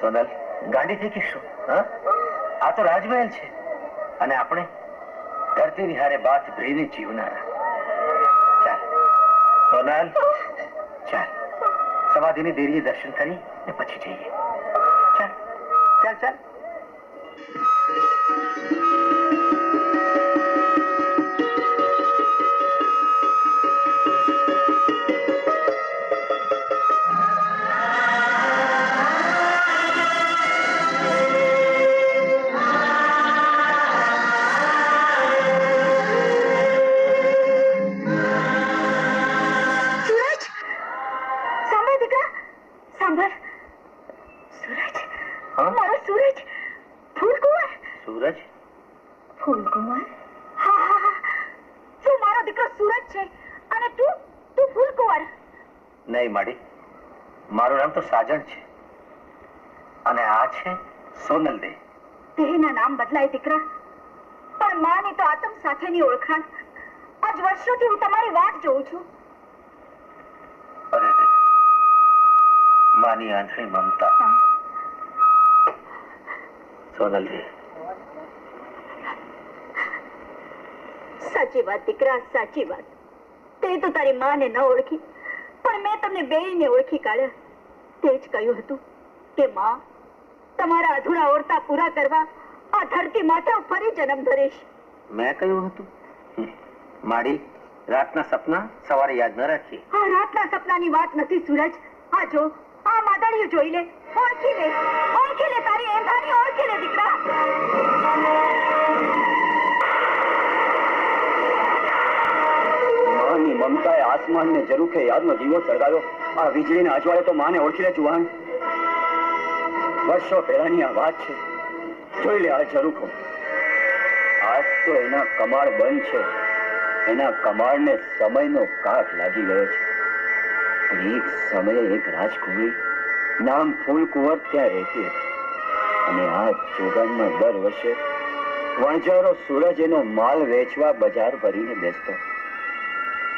સોનલ, ગાડી થઈ કે શું? હા, આ તો રાજમહેલ છે અને આપણે ધરતીની હારે બાથ ભરીને જીવનારા. ચાલ સોનલ, ચાલ સમાધિની દેરીએ દર્શન કરી ને પછી જઈએ. ચાલ ચાલ ચાલ. મારું નામ તો સાજણ છે અને આ છે સોનલ દે. દેહના નામ બદલાય દીકરા, પણ માની તો આત્મ સાથેની ઓળખાણ. આજ વર્ષોથી હું તમારી વાટ જોઉં છું. અરે રે, માની આંધળી મમતા. સોનલ દે, સાચી વાત દીકરા, સાચી વાત. તે તો તારી માને ન ઓળખી, પણ મેં તમને બેયને ઓળખી કાઢ્યા. તે જ કહ્યું હતું કે માં, તમારા અધૂરા ઓરતા પૂરા કરવા આ ધરતી માતા ફરી જન્મ ધરીશ. મેં કહ્યું હતું? માડી, રાતના સપના સવારે યાદ ન રાખીએ. આ રાતના સપનાની વાત નથી સૂરજ. આ જો, આ માદળિયું જોઈ લે, ઓળખી લે, ઓળખી લે, તારી એંધાની ઓળખી લે દીકરા. માની મમતાએ આસમાનને જરૂખે યાદનો દીવો સળગાવ્યો. આ વીજળીના અજવાળે તો માને ઓળખી લે જુવાન. વર્ષો પહેલાની આ વાત છે. જોઈ લે આ ઝરૂખો. આજ તો એના કમાળ બંધ છે. એના કમાળને સમયનો કાટ લાગી ગયો છે. એક સમયે એક રાજકુમારી નામ ફૂલકુંવર ત્યાં રહેતી હતી અને આ જોગાનમાં દર વર્ષે વણજારો સૂરજ એનો માલ વેચવા બજાર ભરીને બેસતો.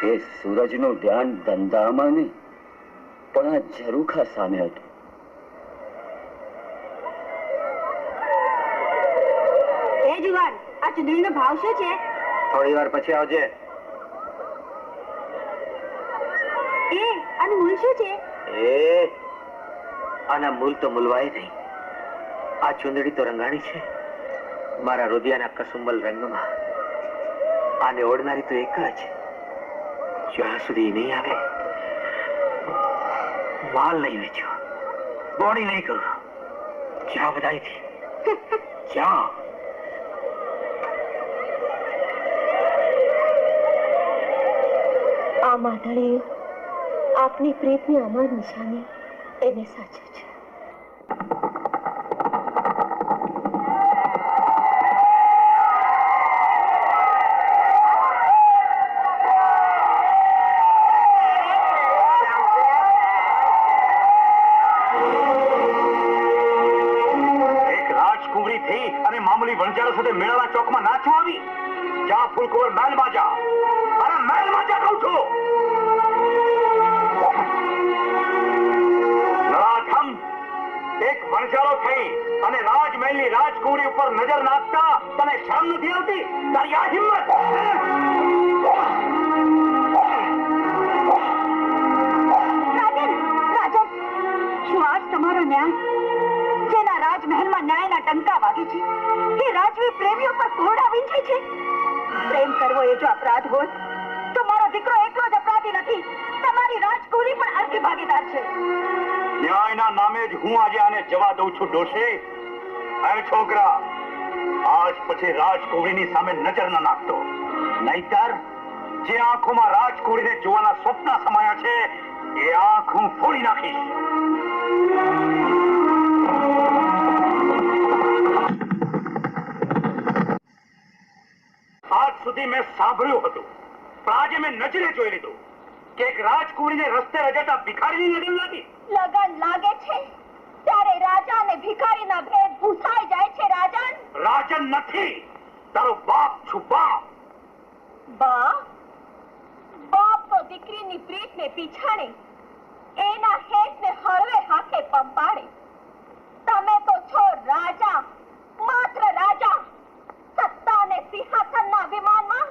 એ સૂરજનું ધ્યાન ધંધામાં નહીં, પણ આ ઝરૂખા સામે હતું. એ જુવાન, આ ચૂંદડીનો ભાવ શું છે? થોડી વાર પછી આવજે. એ આનું મૂળ શું છે? એ આના મૂળ તો મૂલવાય નહીં. આ ચૂંદડી તો રંગાણી છે મારા રુધિયાના કસુંબલ રંગમાં. આને ઓળનારી તો એક જ. જ્યાં સુધી નહીં આવે માલ નહીં વેચ્યો, બોણી નહીં કરું. જ્યાં બધાથી જ્યાં. આ માધળી આપની પ્રીતની અમર નિશાની એને સાચું છે. વણજારો સાથે મેળાના ચોકમાં નાચવા આવી. જા ફૂલકુંવર, મહેલમાં જા. અરે મહેલમાં જા કહું છું. નરાધમ, એક વણજારો થઈ અને રાજમહેલની રાજકુમારી ઉપર નજર નાખતા તને શરમ નથી આવતી? તારી આ હિંમત! રાજન, રાજન, શું આજ તમારો ન્યાય જેના રાજમહેલમાં ન્યાયના ટંકા વાગે છે કે રાજવી પ્રેમીઓ પર ઘોડા વીંચે છે? પ્રેમ કરવો એ જો અપરાધ હોત તો મારો દીકરો એકલો જ અપરાધી નથી, તમારી રાજકુમારી પણ અર્ધ ભાગીદાર છે. ન્યાયના નામે જ હું આજે આને જવા દઉં છું ડોશી. અરે છોકરા, આજ પછી રાજકુમારીની સામે નજર ન નાખતો, નહીતર જે આંખોમાં રાજકુમારીને જોવાના સ્વપ્ન સમાયા છે એ આંખ હું ફોડી નાખીશ. આજ સુધી મેં સાંભળ્યું હતું, પણ આજે મેં નજરે જોઈ લીધું કે એક રાજકુમારીને રસ્તે રજાતા ભિખારીની લગન લાગી. લગન લાગે છે ત્યારે રાજા અને ભિખારીના ભેદ ભૂસાઈ જાય છે. રાજન રાજન નથી, તારો બાપ છું. બાપ બાપ તો દીકરીની પ્રીતને પીછાણે એના હેતને હળવે હાથે પંપાડે. તમે રાજા, માત્ર રાજા, સત્તા અને સિંહાસનના વિમાનમાં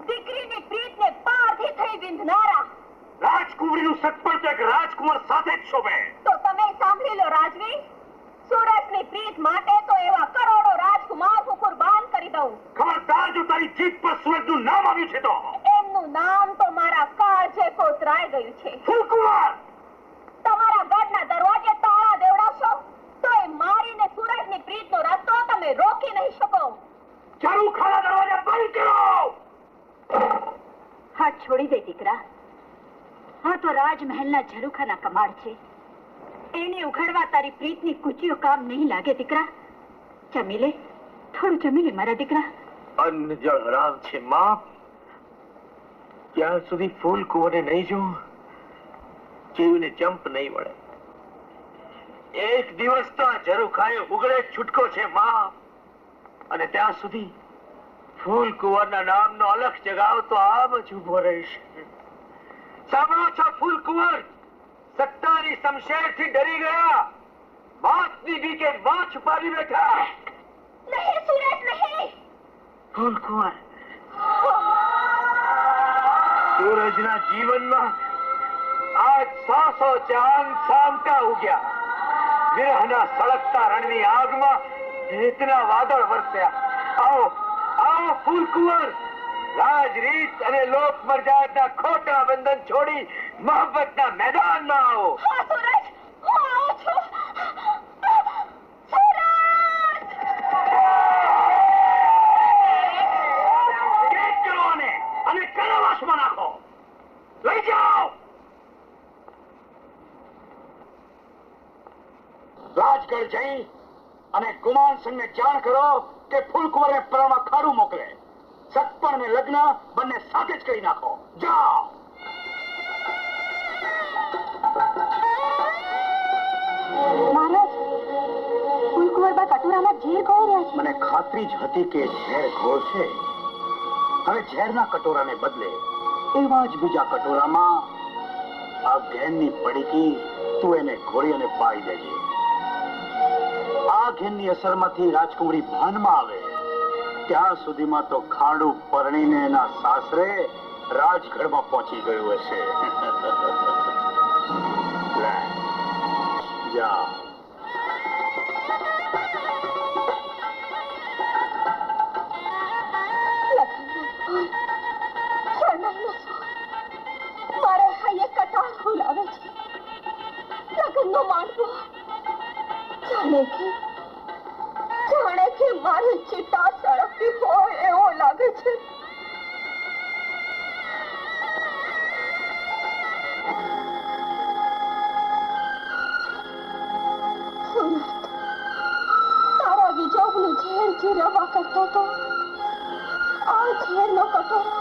દીકરીની પ્રીતને પારથી થઈ વિંધનારા. રાજકુમારીનું સત્પણ તો એક રાજકુમાર સાથે જ શોભે. તો તમે સાંભળી લો રાજવી, સુરજની પ્રીત માટે તો એવા કરોડો રાજકુમાર હું કુરબાન કરી દઉં. ખબરદાર જો તારી જીભ પર સૂરજનું નામ આવ્યું છે તો એમનું નામ તો મારા કાળજે કોતરાઈ ગયું છે. ફૂલકુંવર! તમારા ગઢના દરવાજે તાળા દેવડાવશો તો એ મારીને સૂરજની પ્રીતનો રસ્તો તમે રોકી નહીં શકો. ઝરૂખાના દરવાજા બંધ કરો. હાથ છોડી દે દીકરા. હા તો રાજમહેલના ઝરૂખાના કમાડ છે. એને ઉઘાડવા તારી પ્રીતની કુચીઓ કામ નહીં લાગે દીકરા. જમી લે, થોડું જમી લે મારા દીકરા. અન્ન જળ હરામ છે માં. ત્યાં સુધી ફૂલકુંવરને નહીં જોઉં, જીવને જંપ નહીં મળે. એક દિવસ તો આ ઝરૂખાએ ઉગડે છૂટકો છે માં. અને ત્યાં સુધી ફૂલકુંવરના નામનો અલખ જગાવતો આમ જ ઉભો રહીશ. સાંભળો છો ફૂલકુંવર? સત્તાની શમશેરથી ડરી ગયા, મોતની બીકે મોં છુપાવી બેઠા. નહીં સૂરજ નહીં. ફૂલકુંવર, સૂરજના જીવનમાં આજ 100 ચાંદ સામટા ઉગ્યા. વિરહના સળગતા રણની આગમાં હેતના વાદળ વરસ્યા. આવો આવો ફૂલકુંવર, રાજરીત અને લોક મર્યાદાના ખોટા બંધન છોડી મોહબ્બતના મેદાનમાં આવો. હા સૂરજ, હું આવું છું. કેદ કરો આને અને કારાવાસમાં નાખો. લઈ જાઓ. રાજગઢ જઈ અને ગુમાન સિંહને જાણ કરો કે ફૂલકુંવરને પરણવા ખાડું મોકલે. સતપણ ને લગ્ન બંને સાથે જ કરી નાખો. જાઓ. મહારાજ, ફૂલકુંવરબા કટોરામાં ઝેર ખોઈ રહ્યા છે. મને ખાતરી જ હતી કે ઝેર ઘોળશે. હવે ઝેરના કટોરાને બદલે એવા જ બીજા કટોરામાં આ ઘેનની પડીકી તું એને ઘોળી અને પાઈ દેજે. આ ઘેનની અસરમાંથી રાજકુમારી ભાનમાં આવે ત્યાં સુધીમાં તો ખાડું પરણીને એના સાસરે રાજગઢમાં પહોંચી ગયું હશે. લે, જા. મારે હૈયે કટાર ફૂલાવે છે. લગ્નનો માંડવો જાણે કે મારી ચિતા સળગતી હોય એવો લાગે છે. સૂરજ, તારા વિજોગનું ઝેર જીરવા કરતો તો આ ઝેરનો કટોરો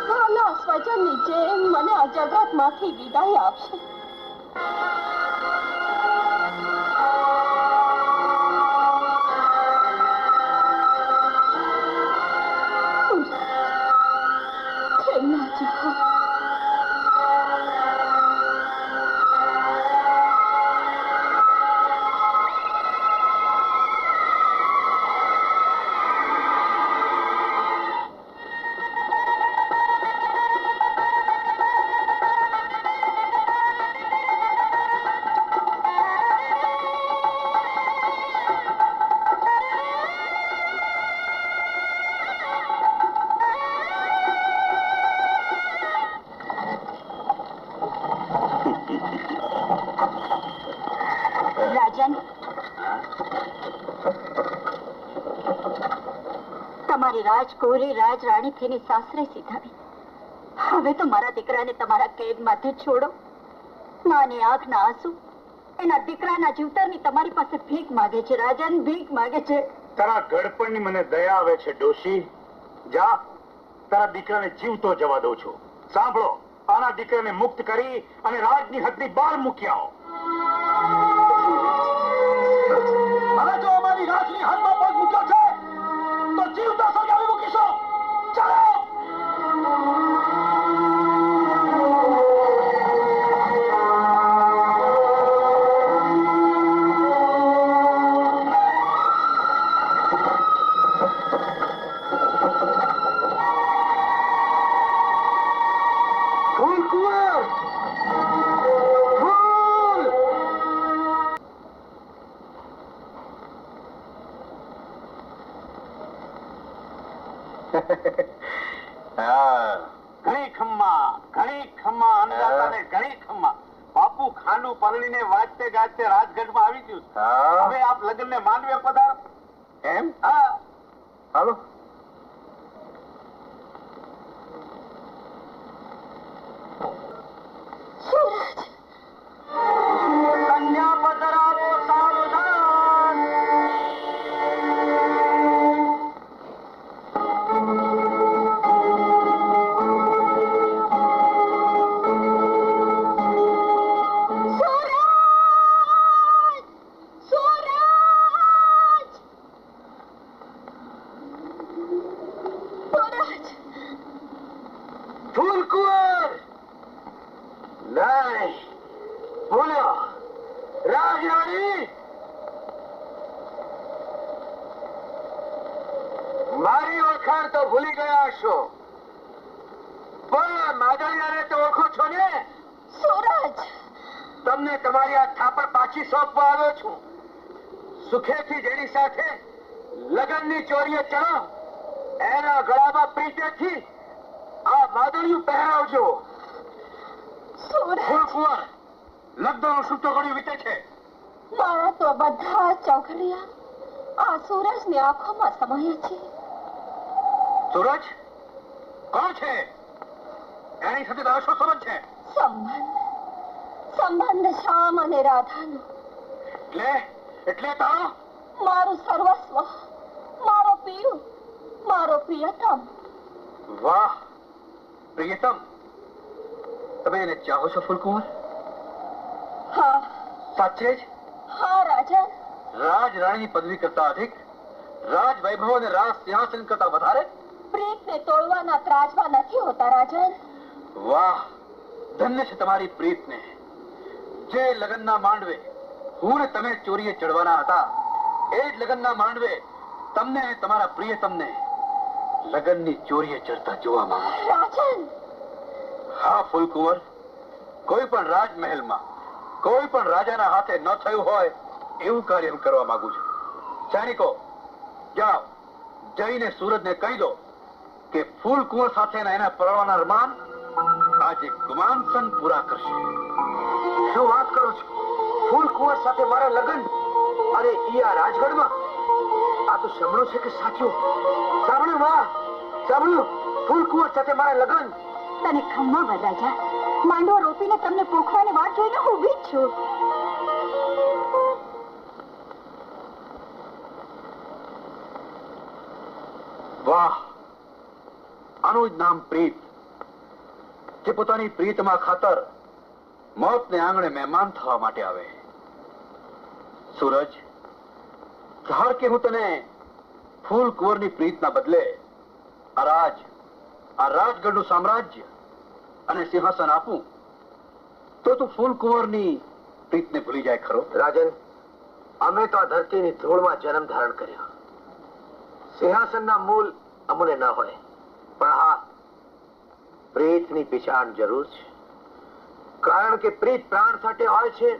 નાના સ્વજનની જેમ મને આ જગતમાંથી વિદાય આપશે. રાજન, તમારી રાજકુમારી રાજરાણી થઈને સાસરે સીધાવી. હવે તો મારા દીકરાને તમારા કેદમાંથી છોડો. માની આંખના આંસુ એના દીકરાના જીવતરની તમારી પાસે ભીખ માંગે છે. રાજન, ભીખ માંગે છે. તારા ગળપણની મને દયા આવે છે ડોશી. જા, તારા દીકરાને જીવતો જવા દઉં છું. સાંભળો, આના દીકરાને મુક્ત કરી અને રાજની હદની બહાર મૂકી આવો. હવે જો અમારી રાજની હદમાં પગ મૂક્યો છે તો જીવતો સળગાવી મૂકીશું. ચાલો. ઘણી ખમ્મા અન્નદાતાને ઘણી ખમ્મા. બાપુ ખાંડુ પરણીને વાજતે ગાજતે રાજગઢમાં આવી ગયું. હવે આપ લગ્નને માંડવે પધારો. એમ? હા, હાલો. કન્યા પધરાવો સાવધાન. ફૂલકુંવર નહીં બોલ્યો. રાજરાણી, મારી ઓળખાણ તો ભૂલી ગયા છો, પણ માદળિયાને તો ઓળખો છો ને? સૂરજ, તમને તમારી આ થાપણ પાછી સોંપવા આવ્યો છું. સુખેથી જેની સાથે લગનની ચોરીએ ચડો, એના ગળામાં પ્રીતેથી આ માદળિયું પહેરાવજો. સૂરજ, ફૂલકુંવર, લગ્નનું શુભ ઘડ્યું વીતે છે. મારા તો બધા ચોઘડિયા આ સૂરજની આંખોમાં સમાયા છે. સૂરજ કોણ છે? એની સાથે તારો શું સંબંધ છે? સંબંધ શ્યામ અને રાધાનો. એટલે તારો મારું સર્વસ્વ, મારો પિયુ, મારો પ્રિયતમ. વાહ પ્રિયતમ, તમે એને ચાહો છો ફૂલકુંવર? હા, સાચે જ? હા રાજન. રાજ રાણીની પદવી કરતા અધિક, રાજ વૈભવ અને રાજ સિંહાસન કરતા વધારે? પ્રીતને તોડવાના ત્રાજવા નથી હોતા રાજન. વાહ, ધન્ય છે તમારી પ્રીતને. જે લગ્નના માંડવે હું ને તમે ચોરીએ ચડવાના હતા, એ જ લગ્નના માંડવે તમને અને તમારા પ્રિયતમને લગ્નની ચોરીએ ચડતા જોવા માંગુ. રાજન, હા ફૂલકુંવર, કોઈ પણ રાજમહેલમાં કોઈ પણ રાજાના હાથે ન થયું હોય એવું કાર્ય હું કરવા માંગુ છું. સૈનિકો, જાઓ, જઈને સૂરજને કહી દો કે ફૂલકુંવર સાથેના એના પરણવાના અરમાન આજે ગુમાનસન પૂરા કરશે. શું વાત કરો છો? ફૂલકુંવર સાથે મારા લગ્ન? અરે ઈ આ રાજગઢમાં? આ તો સાંભળ્યું છે કે સાચું? સાંભળ્યું? વાહ, સાંભળ્યું? ફૂલકુંવર સાથે મારા લગ્ન. તને ખમ્મા વરરાજા, માંડવો રોપીને તમને પોખવાની વાત જોઈને હું ઊભી જ છું. વાહ, આનું જ નામ પ્રીત. જે પોતાની પ્રીતમાં ખાતર મોતને આંગણે મહેમાન થવા માટે આવે. સૂરજ, ધાર કે હું તને ફૂલકુંવરની પ્રીતના બદલે આ રાજગઢનું સામ્રાજ્ય અને સિંહાસન આપું તો તું ફૂલકુંવરની પ્રીતને ભૂલી જાય ખરો? રાજન, અમે તો આ ધરતીની ધૂળમાં જન્મ ધારણ કર્યો. સિંહાસનના મૂળ અમને ન હોય, પણ હા, પ્રીતની પીછાણ જરૂર છે. કારણ કે પ્રીત પ્રાણ સાથે હોય છે,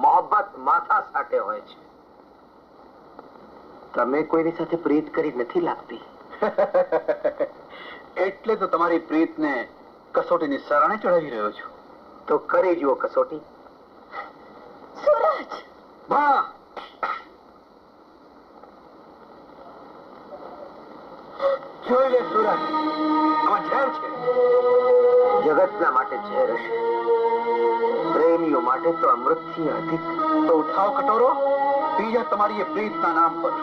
મોહબ્બત માથા સાથે હોય છે. તમે કોઈની સાથે પ્રીત કરી નથી લાગતી. એટલે તો તમારી પ્રીતને કસોટીની શરણે ચડાવી રહ્યો છું. તો કરી જુઓ કસોટી. સૂરજ, વાહ, જોઈ લે સૂરજ, આમાં ઝેર છે. જગતના માટે ઝેર હશે, પ્રેમીઓ માટે તો અમૃતથી અધિક. તો ઉઠાવ કટોરો, પી જા તમારી એ પ્રીતના નામ પર.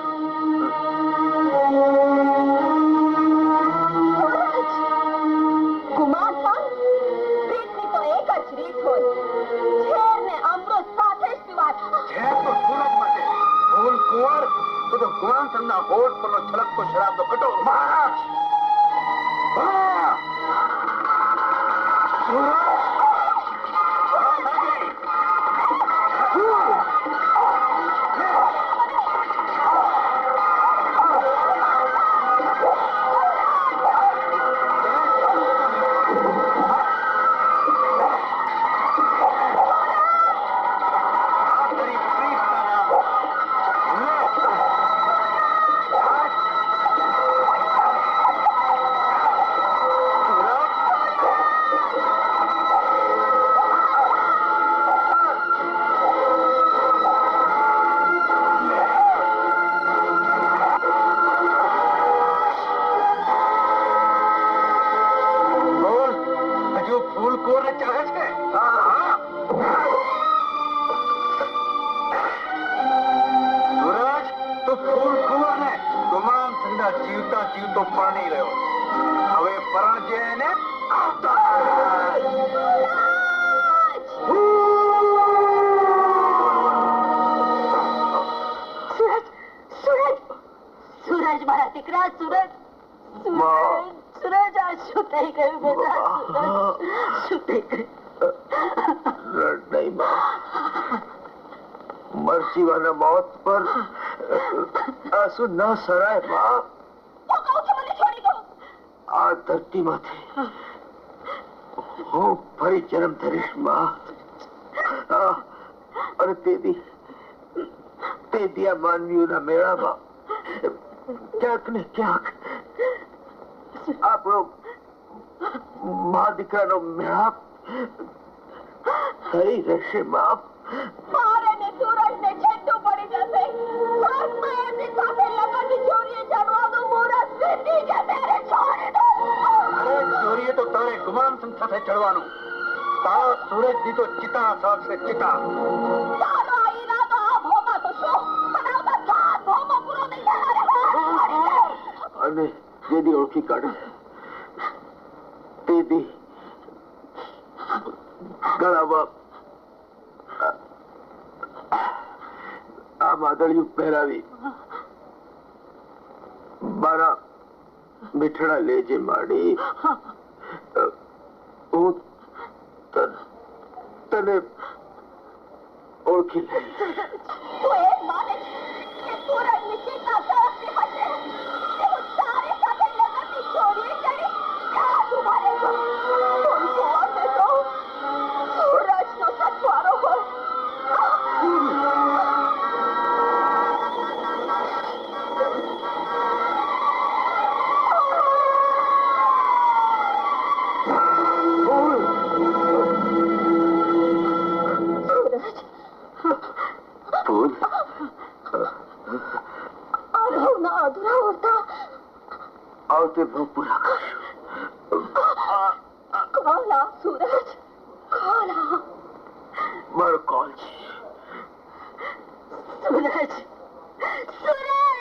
ગુમાનસન, પ્રીતની તો એક જ રીત હોય, ઝેરને અમૃત સાથે જ પીવાનું. ઝેર તો સૂરજ માટે, ફૂલકુંવર તો ગુમાનસનના હોઠ પરનો છલકતો શરાબનો કટોરો. મહારાજ, વાહ! સૂરજ, સૂરજ માં. સૂરજ આ શું થઈ ગયું બેટા સૂરજ શું થઈ ગયું નહીં માં, મરજીવાના મોત પર આંસુ ન સરાય માં. હું કહું છું મને છોડી દો આ ધરતીમાંથી હું ફરી જન્મ ધરીશ માં. અને તેથી આ માનવીઓના મેળામાં ક્યાંક ને ક્યાંક આપણો મા દીકરાનો મેળાપ થઈ રહેશે માં. મારે ને સૂરજને છેટું પડી જશે સ્વાસ્થ્ય એમની સાથે લગનની ચોરીએ ચડવાનું મુહૂર્ત વીતી જશે અરે છોડી દો અરે ચોરીએ તો તારે ગુમામ સાથે ચડવાનું. તારા સૂરજની તો ચિતા સાક્ષે ચિતા. ચાલો આ ઈરાદો આ ભોમાં તો શું પણ આવતા 7 ભોમાં પૂરો થઈ જાય અને જેદી ઓળખી કાઢે તેથી ગળામાં આ માદળિયું પહેરાવી મારા મીઠડા લેજે માડી હું તને ઓળખી લઈશ. તું એ માને કે સૂરજની ચિતા સળગતી હશે કે હું તારી સાથે લગનની ચોરીએ ચડી તું માને છો તું જોવાને તો સૂરજનો સથવારો હોય ફૂલ આરવના અધૂરા હોતા આવતે ભાવ પૂરા કરશું. કોલા સૂરજ કોલા મારો કોલ છે. સૂરજ સૂરજ